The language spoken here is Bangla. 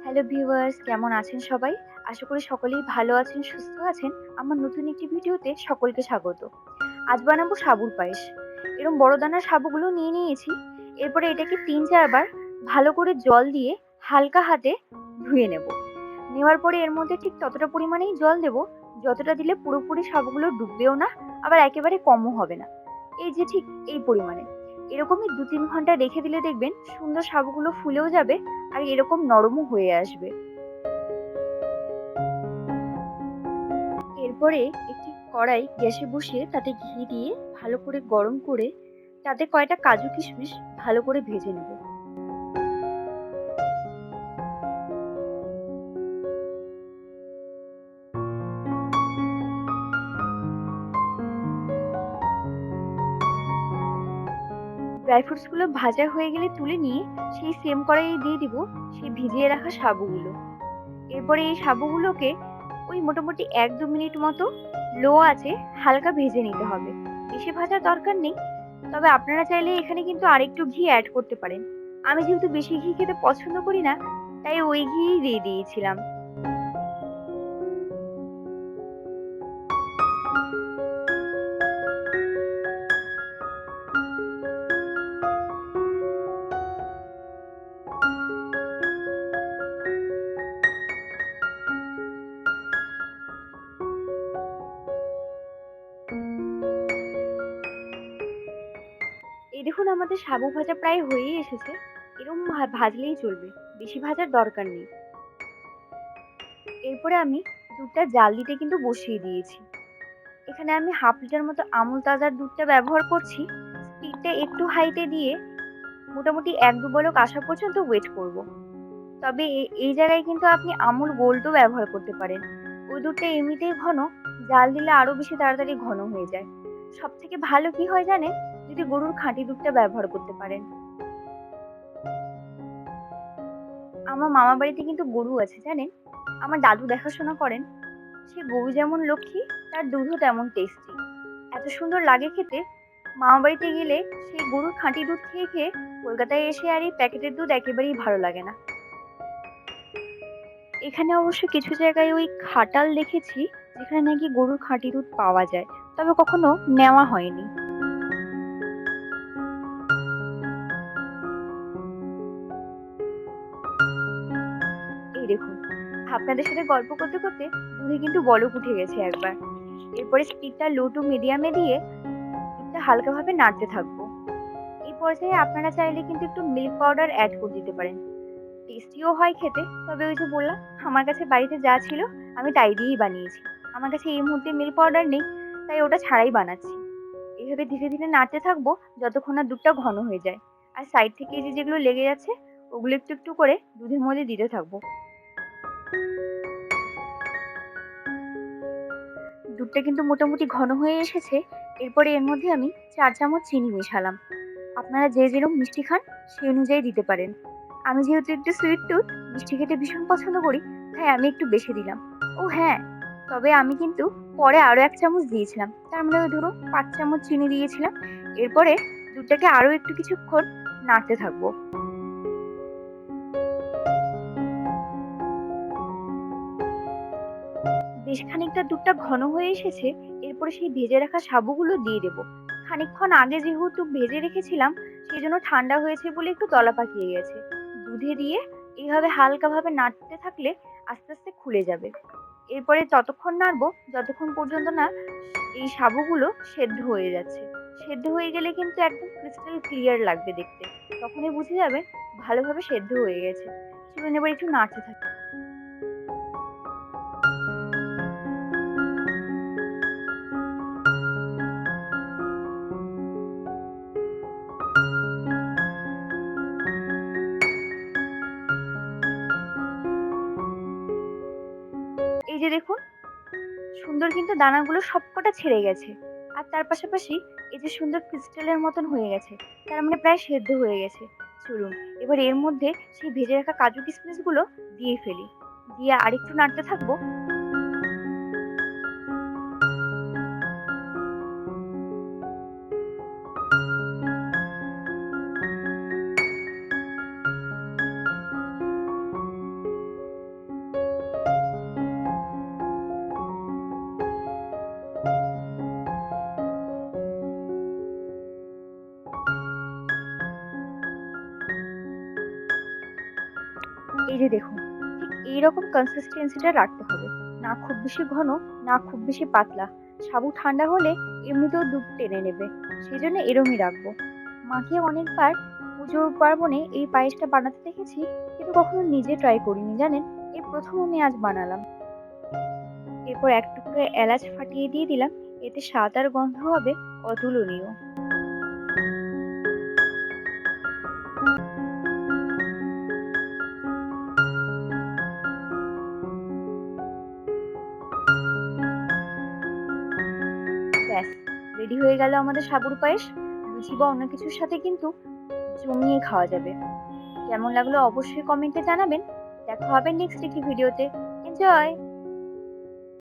হ্যালো ভিউয়ার্স, কেমন আছেন সবাই? আশা করি সকলেই ভালো আছেন, সুস্থ আছেন। আমার নতুন একটি ভিডিওতে সকলকে স্বাগত। আজ বানাবো সাবুর পায়েস। এরকম বড় দানার সাবুগুলো নিয়ে নিয়েছি। এরপরে এটাকে ৩-৪ বার ভালো করে জল দিয়ে হালকা হাতে ধুয়ে নেব। নেওয়ার পরে এর মধ্যে ঠিক ততটা পরিমাণেই জল দেব, যতটা দিলে পুরোপুরি সাবুগুলো ডুববেও না, আবার একেবারে কমও হবে না। এই যে ঠিক এই পরিমাণে। এরকমই ২-৩ ঘন্টা রেখে দিলে দেখবেন সুন্দর সাবুগুলো ফুলেও যাবে আর এরকম নরমও হয়ে আসবে। এরপরে একটি কড়াই গ্যাসে বসিয়ে তাতে ঘি দিয়ে ভালো করে গরম করে তাতে কয়টা কাজু কিশমিশ ভালো করে ভেজে নেব। ড্রাই ফ্রুটস গুলো ভাজা হয়ে গেলে তুলে নিয়ে সেই সেম কড়াইয়ে দিয়ে দিব সেই ভিজিয়ে রাখা সাবুগুলো। এরপরে এই সাবুগুলোকে ওই মোটামুটি ১-২ মিনিট মতো লো আঁচে হালকা ভেজে নিতে হবে। বেশি ভাজার দরকার নেই। তবে আপনারা চাইলে এখানে কিন্তু আরেকটু ঘি এড করতে পারেন। আমি যেহেতু বেশি ঘি খেতে পছন্দ করি না, তাই ওই ঘিই দিয়ে দিয়েছিলাম। এই দেখুন আমাদের সাবু ভাজা প্রায় হয়েই এসেছে। এরকম ভাজলেই চলবে। বেশি ভাজার দরকার নেই। এরপরে আমি দুধটা জাল দিতে কিন্তু বসিয়ে দিয়েছি। এখানে আমি 1/2 লিটার মতো আমুল তাজার দুধটা ব্যবহার করছি। স্পিডটা একটু হাইতে দিয়ে মোটামুটি ১-২ বলক আসা পর্যন্ত ওয়েট করব। তবে এই জায়গায় কিন্তু আপনি আমুল গোল্ডও ব্যবহার করতে পারেন। ওই দুধটা এমনিতেই ঘন, জাল দিলে আরো বেশি তাড়াতাড়ি ঘন হয়ে যায়। সবথেকে ভালো কি হয় জানেন? যদি গরুর খাঁটি দুধটা ব্যবহার করতে পারেন। আমার মামার বাড়িতে কিন্তু গরু আছে জানেন? আমার দাদু দেখাশোনা করেন। সে গরু যেমন লক্ষ্মী, তার দুধও তেমন টেস্টি। এত সুন্দর লাগে খেতে। মামার বাড়িতে গেলে সেই গরুর খাঁটি দুধ খেয়ে খেয়ে কলকাতায় এসে আর এই প্যাকেটের দুধ একেবারেই ভালো লাগে না। এখানে অবশ্য কিছু জায়গায় ওই খাটাল দেখেছি যেখানে নাকি গরুর খাঁটি দুধ পাওয়া যায়। তবে কখনো নেওয়া হয়নি। এই দেখুন, আপনাদের সাথে গল্প করতে করতে দুধে কিন্তু বলক উঠে গেছে একবার। এরপরে স্পিডটা লো টু মিডিয়ামে দিয়ে দুধটা হালকাভাবে নাড়তে থাকবো। এই পর্যায়ে আপনারা চাইলে কিন্তু একটু মিল্ক পাউডার এড করে দিতে পারেন। টেস্টিও হয় খেতে। তবে ওই যে বললাম, আমার কাছে বাড়িতে যা ছিল আমি তাই দিয়েই বানিয়েছি। আমার কাছে এই মুহূর্তে মিল্ক পাউডার নেই, তাই ওটা ছাড়াই বানাচ্ছি। এভাবে ধীরে ধীরে নাড়তে থাকবো যতক্ষণ না দুধটা ঘন হয়ে যায়। আর সাইড থেকে এই যে যেগুলো লেগে যাচ্ছে ওগুলো একটু একটু করে দুধের মধ্যে দিতে থাকবো। দুধটা কিন্তু মোটামুটি ঘন হয়ে এসেছে। এরপরে এর মধ্যে আমি ৪ চামচ চিনি মেশালাম। আপনারা যে যেরকম মিষ্টি খান সেই অনুযায়ী দিতে পারেন। আমি যেহেতু একটু সুইট টুথ, মিষ্টি খেতে ভীষণ পছন্দ করি, তাই আমি একটু বেশি দিলাম। ও হ্যাঁ, তবে আমি কিন্তু পরে আরো ১ চামচ দিয়েছিলাম। তার মানে ওই ধরুন ৫ চামচ চিনি দিয়েছিলাম। এরপরে দুধটাকে আরো একটু কিছুক্ষণ নাড়তে থাকবো। বেশ খানিকটা দুধটা ঘন হয়ে এসেছে। এরপরে সেই ভেজে রাখা সাবুগুলো দিয়ে দেব। খানিকক্ষণ আগে যেহেতু ভেজে রেখেছিলাম, সেজন্য ঠান্ডা হয়েছে বলে একটু দলা পাকিয়ে গেছে। দুধে দিয়ে এইভাবে হালকাভাবে নাড়তে থাকলে আস্তে আস্তে খুলে যাবে। এরপরে ততক্ষণ নাড়বো যতক্ষণ পর্যন্ত না এই সাবুগুলো সেদ্ধ হয়ে যাচ্ছে। সেদ্ধ হয়ে গেলে কিন্তু একদম ক্রিস্টাল ক্লিয়ার লাগবে দেখতে। তখনই বুঝে যাবেন ভালোভাবে সেদ্ধ হয়ে গেছে। চলুন এবার একটু নাড়তে থাকি। এই যে দেখুন, সুন্দর কিন্তু দানাগুলো সবকটা ছেড়ে গেছে। আর তার পাশাপাশি এই যে সুন্দর ক্রিস্টালের মতন হয়ে গেছে। তার মানে প্রায় সেদ্ধ হয়ে গেছে। চলুন এবার এর মধ্যে সেই ভেজে রাখা কাজু কিশমিশ গুলো দিয়ে ফেলি। দিয়ে আরেকটু নাড়তে থাকবো। এই যে দেখুন, ঠিক এইরকম কনসিস্টেন্সিটা রাখতে হবে। না খুব বেশি ঘন, না খুব বেশি পাতলা। সাবু ঠান্ডা হলে এমনিতেও দুধ টেনে নেবে। সেজন্য এরমই রাখবো। মাকে অনেকবার পুজোর পার্বণে এই পায়েসটা বানাতে দেখেছি, কিন্তু কখনো নিজে ট্রাই করিনি জানেন? এই ১ম আমি আজ বানালাম। এরপর এক টুকরো এলাচ ফাটিয়ে দিয়ে দিলাম। এতে স্বাদ আর গন্ধ হবে অতুলনীয়। ব্যাস, রেডি হয়ে গেল আমাদের সাবুর পায়েস। লুচি বা অন্য কিছুর সাথে কিন্তু জমিয়ে খাওয়া যাবে। কেমন লাগলো অবশ্যই কমেন্টে জানাবেন। দেখা হবে নেক্সট একটি ভিডিওতে। এনজয়!